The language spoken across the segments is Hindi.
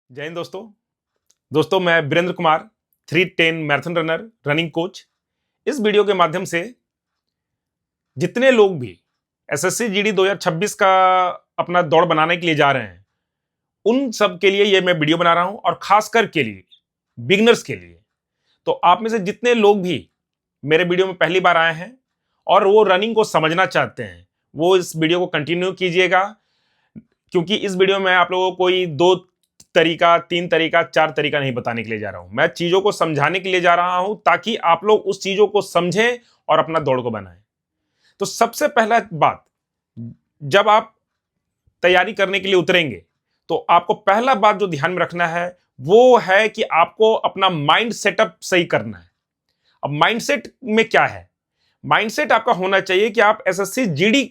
जय हिंद दोस्तों। मैं Virendra Kumar 310 marathon runner running coach. इस वीडियो के माध्यम से जितने लोग भी एसएससी जीडी 2026 का अपना दौड़ बनाने के लिए जा रहे हैं उन सब के लिए ये मैं वीडियो बना रहा हूं, और खासकर के लिए बिगनर्स के लिए। तो आप में से जितने लोग भी मेरे वीडियो में पहली बार आए हैं और वो रनिंग को समझना चाहते हैं वो इस वीडियो को कंटिन्यू कीजिएगा, क्योंकि इस वीडियो में आप लोगों को कोई दो तरीका, तीन तरीका, चार तरीका नहीं बताने के लिए जा रहा हूं। मैं चीजों को समझाने के लिए जा रहा हूं ताकि आप लोग उस चीजों को समझें और अपना दौड़ को बनाएं। तो सबसे पहला बात, जब आप तैयारी करने के लिए उतरेंगे तो आपको पहला बात जो ध्यान में रखना है वो है कि आपको अपना माइंड सेटअप सही करना है। अब माइंडसेट में क्या है? माइंडसेट आपका होना चाहिए कि आप एसएससी जीडी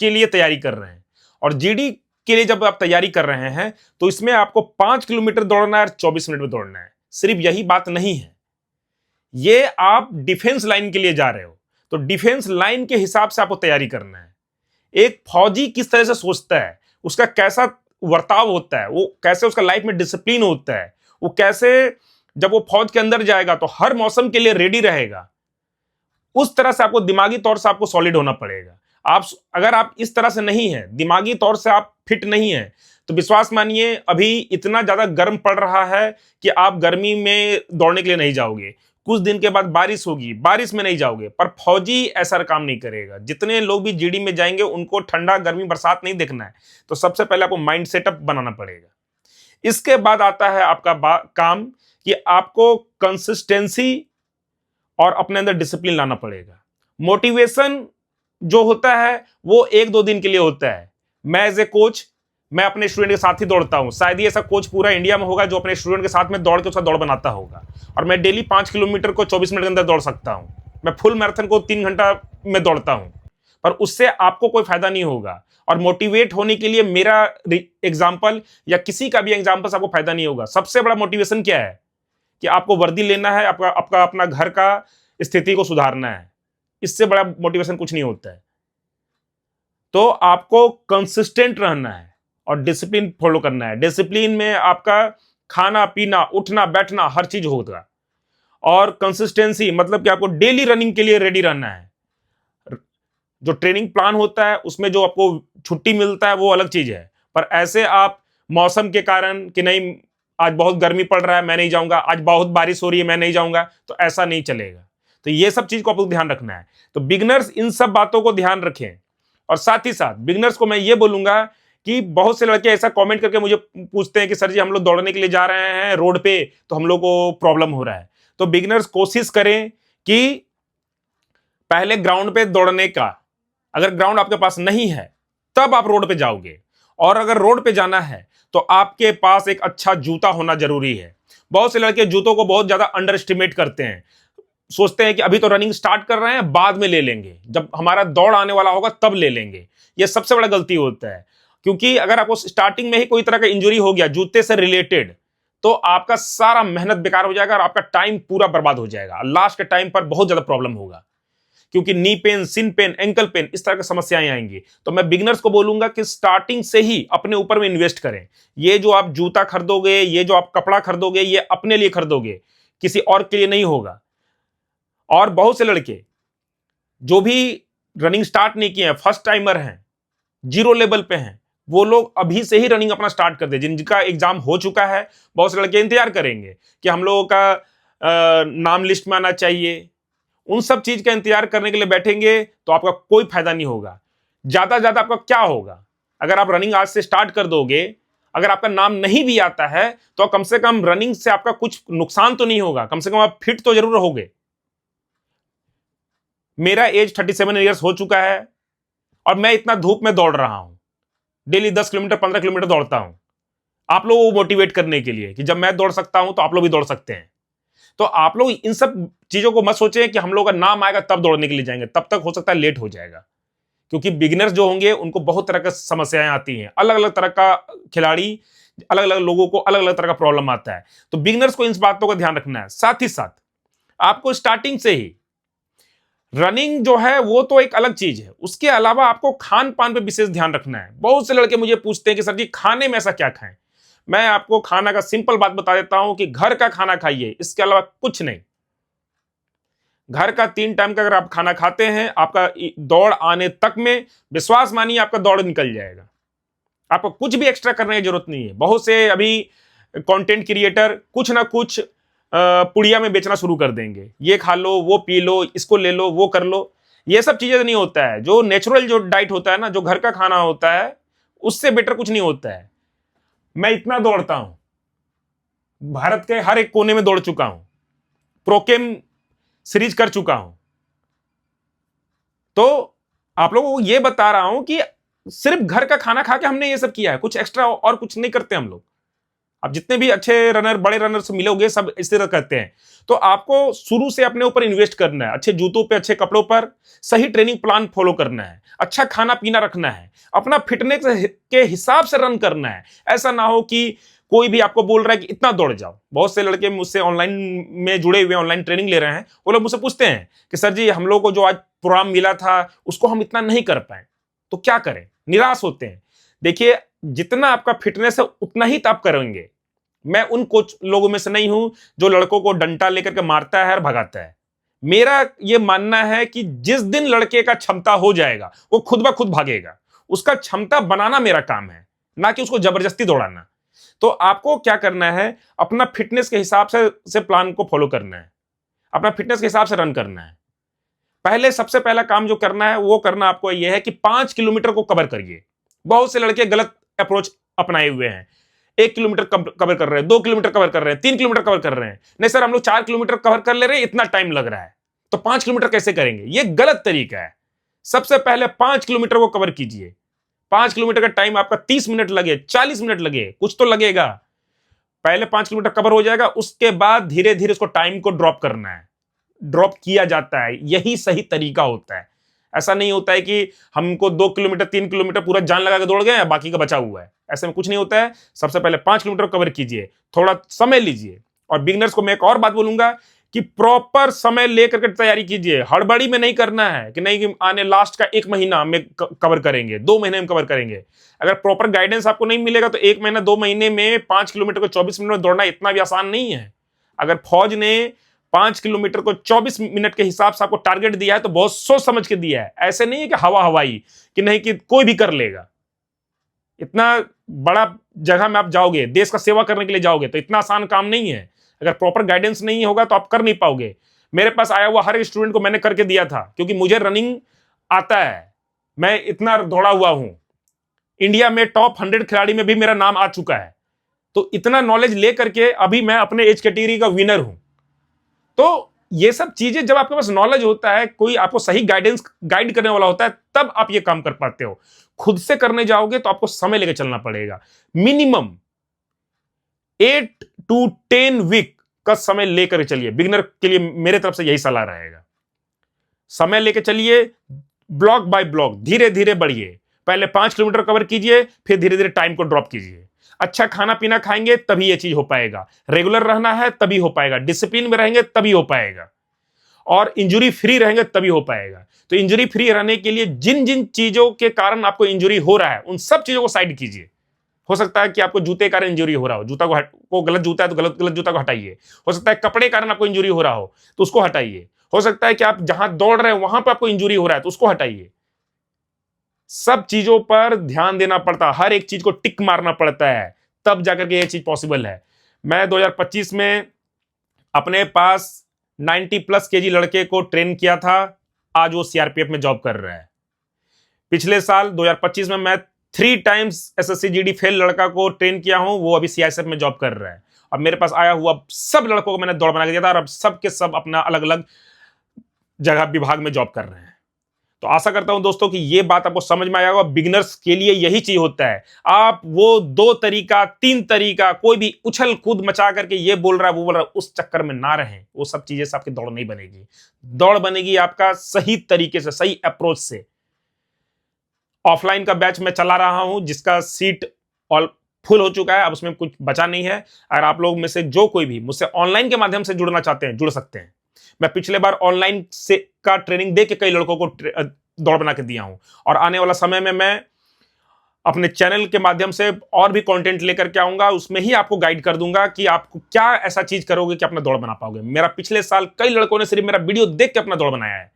के लिए तैयारी कर रहे हैं, और जीडी के लिए जब आप तैयारी कर रहे हैं तो इसमें आपको 5 किलोमीटर दौड़ना है और 24 मिनट में दौड़ना है। सिर्फ यही बात नहीं है, ये आप डिफेंस लाइन के लिए जा रहे हो तो डिफेंस लाइन के हिसाब से आपको तैयारी करना है। एक फौजी किस तरह से सोचता है, उसका कैसा वर्ताव होता है, वो कैसे उसका लाइफ में डिसिप्लिन होता है, वो कैसे जब वो फौज के अंदर जाएगा तो हर मौसम के लिए रेडी रहेगा, उस तरह से आपको दिमागी तौर से आपको सॉलिड होना पड़ेगा। अगर आप इस तरह से नहीं है, दिमागी तौर से आप फिट नहीं है, तो विश्वास मानिए अभी इतना ज्यादा गर्म पड़ रहा है कि आप गर्मी में दौड़ने के लिए नहीं जाओगे। कुछ दिन के बाद बारिश होगी, बारिश में नहीं जाओगे। पर फौजी ऐसा काम नहीं करेगा। जितने लोग भी जीडी में जाएंगे उनको ठंडा, गर्मी, बरसात नहीं देखना है। तो सबसे पहले आपको माइंड सेटअप बनाना पड़ेगा। इसके बाद आता है आपका काम कि आपको कंसिस्टेंसी और अपने अंदर डिसिप्लिन लाना पड़ेगा। मोटिवेशन जो होता है वो एक दो दिन के लिए होता है। मैं एज ए कोच, मैं अपने स्टूडेंट के साथ ही दौड़ता हूं। शायद ही ऐसा कोच पूरा इंडिया में होगा जो अपने स्टूडेंट के साथ में दौड़ के उसका दौड़ बनाता होगा। और मैं डेली 5 किलोमीटर को 24 मिनट के अंदर दौड़ सकता हूं। मैं फुल मैराथन को 3 घंटा में दौड़ता हूं। पर उससे आपको कोई फायदा नहीं होगा, और मोटिवेट होने के लिए मेरा एग्जाम्पल या किसी का भी एग्जाम्पल से आपको फायदा नहीं होगा। सबसे बड़ा मोटिवेशन क्या है कि आपको वर्दी लेना है, आपका अपना घर का स्थिति को सुधारना है। इससे बड़ा मोटिवेशन कुछ नहीं होता है। तो आपको कंसिस्टेंट रहना है और डिसिप्लिन फॉलो करना है। डिसिप्लिन में आपका खाना पीना, उठना बैठना हर चीज होगा। और कंसिस्टेंसी मतलब कि आपको डेली रनिंग के लिए रेडी रहना है। जो ट्रेनिंग प्लान होता है उसमें जो आपको छुट्टी मिलता है वो अलग चीज है। पर ऐसे आप मौसम के कारण कि नहीं आज बहुत गर्मी पड़ रहा है मैं नहीं जाऊंगा, आज बहुत बारिश हो रही है मैं नहीं जाऊंगा, तो ऐसा नहीं चलेगा। तो ये सब चीज को आपको ध्यान रखना है। तो बिगनर्स इन सब बातों को ध्यान रखें। और साथ ही साथ बिगनर्स को मैं ये बोलूंगा कि बहुत से लड़के ऐसा कमेंट करके मुझे पूछते हैं कि सर जी हम लोग दौड़ने के लिए जा रहे हैं रोड पे तो हम लोग को प्रॉब्लम हो रहा है। तो बिगनर्स कोशिश करें कि पहले ग्राउंड पे दौड़ने का, अगर ग्राउंड आपके पास नहीं है तब आप रोड पे जाओगे। और अगर रोड पे जाना है तो आपके पास एक अच्छा जूता होना जरूरी है। बहुत से लड़के जूतों को बहुत ज्यादा अंडर एस्टिमेट करते हैं, सोचते हैं कि अभी तो रनिंग स्टार्ट कर रहे हैं बाद में ले लेंगे, जब हमारा दौड़ आने वाला होगा तब ले लेंगे। यह सबसे बड़ा गलती होता है, क्योंकि अगर आपको स्टार्टिंग में ही कोई तरह का इंजरी हो गया जूते से रिलेटेड तो आपका सारा मेहनत बेकार हो जाएगा और आपका टाइम पूरा बर्बाद हो जाएगा। लास्ट के टाइम पर बहुत ज्यादा प्रॉब्लम होगा, क्योंकि नी पेन, सिन पेन, एंकल पेन, इस तरह की समस्याएं आएंगी। तो मैं बिगनर्स को बोलूंगा कि स्टार्टिंग से ही अपने ऊपर में इन्वेस्ट करें। ये जो आप जूता खरीदोगे, ये जो आप कपड़ा खरीदोगे, ये अपने लिए खरीदोगे, किसी और के लिए नहीं होगा। और बहुत से लड़के जो भी रनिंग स्टार्ट नहीं किए हैं, फर्स्ट टाइमर हैं, जीरो लेवल पे हैं, वो लोग अभी से ही रनिंग अपना स्टार्ट कर दे। जिनका एग्जाम हो चुका है, बहुत से लड़के इंतजार करेंगे कि हम लोगों का नाम लिस्ट में आना चाहिए। उन सब चीज का इंतजार करने के लिए बैठेंगे तो आपका कोई फायदा नहीं होगा। ज्यादा से ज्यादा आपका क्या होगा, अगर आप रनिंग आज से स्टार्ट कर दोगे, अगर आपका नाम नहीं भी आता है तो कम से कम रनिंग से आपका कुछ नुकसान तो नहीं होगा, कम से कम आप फिट तो जरूर रहोगे। मेरा एज 37 ईयर्स हो चुका है और मैं इतना धूप में दौड़ रहा हूं, डेली 10 किलोमीटर 15 किलोमीटर दौड़ता हूं आप लोगों को मोटिवेट करने के लिए कि जब मैं दौड़ सकता हूं तो आप लोग भी दौड़ सकते हैं। तो आप लोग इन सब चीजों को मत सोचें कि हम लोग का नाम आएगा तब दौड़ने के लिए जाएंगे, तब तक हो सकता है लेट हो जाएगा। क्योंकि बिगिनर्स जो होंगे उनको बहुत तरह की समस्याएं आती हैं, अलग अलग तरह का खिलाड़ी, अलग अलग लोगों को अलग अलग तरह का प्रॉब्लम आता है। तो बिगिनर्स को इन बातों का ध्यान रखना है। साथ ही साथ आपको स्टार्टिंग से ही रनिंग जो है वो तो एक अलग चीज है, उसके अलावा आपको खान पान पे विशेष ध्यान रखना है। बहुत से लड़के मुझे पूछते हैं कि सर जी खाने में ऐसा क्या खाएं। मैं आपको खाना का सिंपल बात बता देता हूं कि घर का खाना खाइए, इसके अलावा कुछ नहीं। घर का 3 टाइम का अगर आप खाना खाते हैं, आपका दौड़ आने तक में विश्वास मानिए आपका दौड़ निकल जाएगा। आपको कुछ भी एक्स्ट्रा करने की जरूरत नहीं है। बहुत से अभी कंटेंट क्रिएटर कुछ ना कुछ पुड़िया में बेचना शुरू कर देंगे, ये खा लो, वो पी लो, इसको ले लो, वो कर लो। ये सब चीजें नहीं होता है। जो नेचुरल जो डाइट होता है ना, जो घर का खाना होता है, उससे बेटर कुछ नहीं होता है। मैं इतना दौड़ता हूं, भारत के हर एक कोने में दौड़ चुका हूं, प्रोकेम सीरीज कर चुका हूं। तो आप लोगों को ये बता रहा हूं कि सिर्फ घर का खाना खा के हमने ये सब किया है, कुछ एक्स्ट्रा और कुछ नहीं करते हम लोग। आप जितने भी अच्छे रनर, बड़े रनर से मिलोगे, सब इस तरह करते हैं। तो आपको शुरू से अपने ऊपर इन्वेस्ट करना है, अच्छे जूतों पे, अच्छे कपड़ों पर, सही ट्रेनिंग प्लान फॉलो करना है, अच्छा खाना पीना रखना है, अपना फिटनेस के हिसाब से रन करना है। ऐसा ना हो कि कोई भी आपको बोल रहा है कि इतना दौड़ जाओ। बहुत से लड़के मुझसे ऑनलाइन में जुड़े हुए, ऑनलाइन ट्रेनिंग ले रहे हैं, वो लोग मुझसे पूछते हैं कि सर जी, हम लोग को जो आज प्रोग्राम मिला था उसको हम इतना नहीं कर पाए, तो क्या करें, निराश होते हैं। देखिए, जितना आपका फिटनेस है उतना ही आप करेंगे। मैं उन कोच लोगों में से नहीं हूं जो लड़कों को डंडा लेकर के मारता है और भगाता है। मेरा यह मानना है कि जिस दिन लड़के का क्षमता हो जाएगा, वो खुद ब खुद भागेगा। उसका क्षमता बनाना मेरा काम है, ना कि उसको जबरदस्ती दौड़ाना। तो आपको क्या करना है, अपना फिटनेस के हिसाब से प्लान को फॉलो करना है, अपना फिटनेस के हिसाब से रन करना है। पहले सबसे पहला काम जो करना है वो करना आपको यह है कि 5 किलोमीटर को कवर करिए। बहुत से लड़के गलत अप्रोच अपनाए हुए हैं। 1 किलोमीटर कवर कर रहे हैं, 2 किलोमीटर कवर कर रहे हैं, 3 किलोमीटर कवर कर रहे हैं। नहीं सर, हम लोग 4 किलोमीटर कवर कर ले रहे हैं, इतना टाइम लग रहा है, तो 5 किलोमीटर कैसे करेंगे? ये गलत तरीका है। सबसे पहले 5 किलोमीटर को कवर कीजिए। 5 किलोमीटर का टाइम आपका 30 मिनट लगे, 40 मिनट लगे, कुछ तो लगेगा। पहले 5 किलोमीटर कवर हो जाएगा, उसके बाद धीरे धीरे उसको टाइम को ड्रॉप करना है। ड्रॉप किया जाता है, यही सही तरीका होता है। ऐसा नहीं होता है कि हमको 2 किलोमीटर 3 किलोमीटर पूरा जान लगा के दौड़ गए, बाकी का बचा हुआ है। ऐसे में कुछ नहीं होता है। सबसे पहले 5 किलोमीटर कवर कीजिए, थोड़ा समय लीजिए। और बिगनर्स को मैं एक और बात बोलूंगा कि प्रॉपर समय लेकर के तैयारी कीजिए। हड़बड़ी में नहीं करना है कि नहीं कि आने लास्ट का 1 महीना में कवर करेंगे, 2 महीने में कवर करेंगे। अगर प्रॉपर गाइडेंस आपको नहीं मिलेगा तो 1 महीना 2 महीने में 5 किलोमीटर को 24 मिनट में दौड़ना इतना भी आसान नहीं है। अगर फौज ने 5 किलोमीटर को 24 मिनट के हिसाब से आपको टारगेट दिया है तो बहुत सोच समझ के दिया है। ऐसे नहीं है कि हवा हवाई कि नहीं कि कोई भी कर लेगा। इतना बड़ा जगह में आप जाओगे, देश का सेवा करने के लिए जाओगे, तो इतना आसान काम नहीं है। अगर प्रॉपर गाइडेंस नहीं होगा तो आप कर नहीं पाओगे। मेरे पास आया हुआ हर एक स्टूडेंट को मैंने करके दिया था, क्योंकि मुझे रनिंग आता है, मैं इतना दौड़ा हुआ हूं। इंडिया में टॉप 100 खिलाड़ी में भी मेरा नाम आ चुका है। तो इतना नॉलेज लेकर के अभी मैं अपने एज कैटेगरी का विनर हूं। तो ये सब चीजें जब आपके पास नॉलेज होता है, कोई आपको सही गाइड करने वाला होता है, तब आप ये काम कर पाते हो। खुद से करने जाओगे तो आपको समय लेकर चलना पड़ेगा। मिनिमम 8 to 10 वीक का समय लेकर चलिए। बिगिनर के लिए मेरे तरफ से यही सलाह रहेगा। समय लेकर चलिए, ब्लॉक बाय ब्लॉक धीरे धीरे बढ़िए। पहले 5 किलोमीटर कवर कीजिए, फिर धीरे धीरे टाइम को ड्रॉप कीजिए। अच्छा खाना पीना खाएंगे तभी ये चीज हो पाएगा। रेगुलर रहना है तभी हो पाएगा। डिसिप्लिन में रहेंगे तभी हो पाएगा। और इंजरी फ्री रहेंगे तभी हो पाएगा। तो इंजरी फ्री रहने के लिए जिन जिन चीजों के कारण आपको इंजरी हो रहा है, उन सब चीजों को साइड कीजिए। हो सकता है कि आपको जूते के कारण इंजरी हो रहा हो, जूता को गलत जूता है तो गलत जूता को हटाइए। हो सकता है कपड़े के कारण आपको इंजरी हो रहा हो तो उसको हटाइए। हो सकता है कि आप जहां दौड़ रहे हैं वहां पर आपको इंजरी हो रहा है तो उसको हटाइए। सब चीजों पर ध्यान देना पड़ता है, हर एक चीज को टिक मारना पड़ता है, तब जाकर के ये चीज पॉसिबल है। मैं 2025 में अपने पास 90+ केजी लड़के को ट्रेन किया था। आज वो सीआरपीएफ में जॉब कर रहा है। पिछले साल 2025 में मैं 3 टाइम्स एसएससी जीडी फेल लड़का को ट्रेन किया हूं, वो अभी सीआईएसएफ में जॉब कर रहा है। अब मेरे पास आया हुआ सब लड़कों को मैंने दौड़ बना के दिया था, और अब सब के सब अपना अलग अलग जगह विभाग में जॉब कर रहे हैं। तो आशा करता हूं दोस्तों कि ये बात आपको समझ में आया होगा। बिगिनर्स के लिए यही चीज होता है। आप वो 2 तरीका 3 तरीका कोई भी उछल कूद मचा करके ये बोल रहा है वो बोल रहा है, उस चक्कर में ना रहें। वो सब चीजें से आपकी दौड़ नहीं बनेगी। दौड़ बनेगी आपका सही तरीके से, सही अप्रोच से। ऑफलाइन का बैच मैं चला रहा हूं जिसका सीट ऑल फुल हो चुका है, अब उसमें कुछ बचा नहीं है। अगर आप लोग में से जो कोई भी मुझसे ऑनलाइन के माध्यम से जुड़ना चाहते हैं, जुड़ सकते हैं। मैं पिछले बार ऑनलाइन से का ट्रेनिंग दे के कई लड़कों को दौड़ बना के दिया हूं, और आने वाला समय में मैं अपने चैनल के माध्यम से और भी कंटेंट लेकर के आऊंगा, उसमें ही आपको गाइड कर दूंगा कि आपको क्या ऐसा चीज करोगे कि अपना दौड़ बना पाओगे। मेरा पिछले साल कई लड़कों ने सिर्फ मेरा वीडियो देख के अपना दौड़ बनाया है।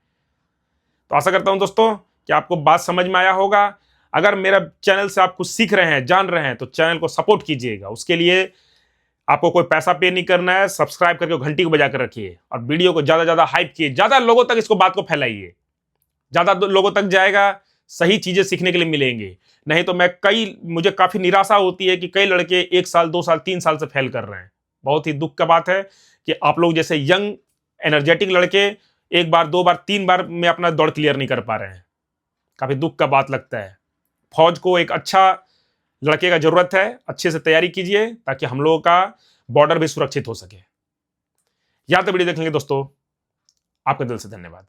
तो आशा करता हूं दोस्तों कि आपको बात समझ में आया होगा। अगर मेरा चैनल से आप कुछ सीख रहे हैं, जान रहे हैं, तो चैनल को सपोर्ट कीजिएगा। उसके लिए आपको कोई पैसा पे नहीं करना है, सब्सक्राइब करके घंटी को बजा कर रखिए और वीडियो को ज्यादा ज्यादा हाइप किए, ज्यादा लोगों तक इसको बात को फैलाइए। ज्यादा लोगों तक जाएगा, सही चीजें सीखने के लिए मिलेंगे। नहीं तो मुझे काफी निराशा होती है कि कई लड़के 1 साल 2 साल 3 साल से फेल कर रहे हैं। बहुत ही दुख का बात है कि आप लोग जैसे यंग एनर्जेटिक लड़के 1 बार 2 बार 3 बार में अपना दौड़ क्लियर नहीं कर पा रहे हैं। काफी दुख का बात लगता है। फौज को एक अच्छा लड़के का जरूरत है, अच्छे से तैयारी कीजिए ताकि हम लोगों का बॉर्डर भी सुरक्षित हो सके। या तो वीडियो देखने के दोस्तों आपका दिल से धन्यवाद।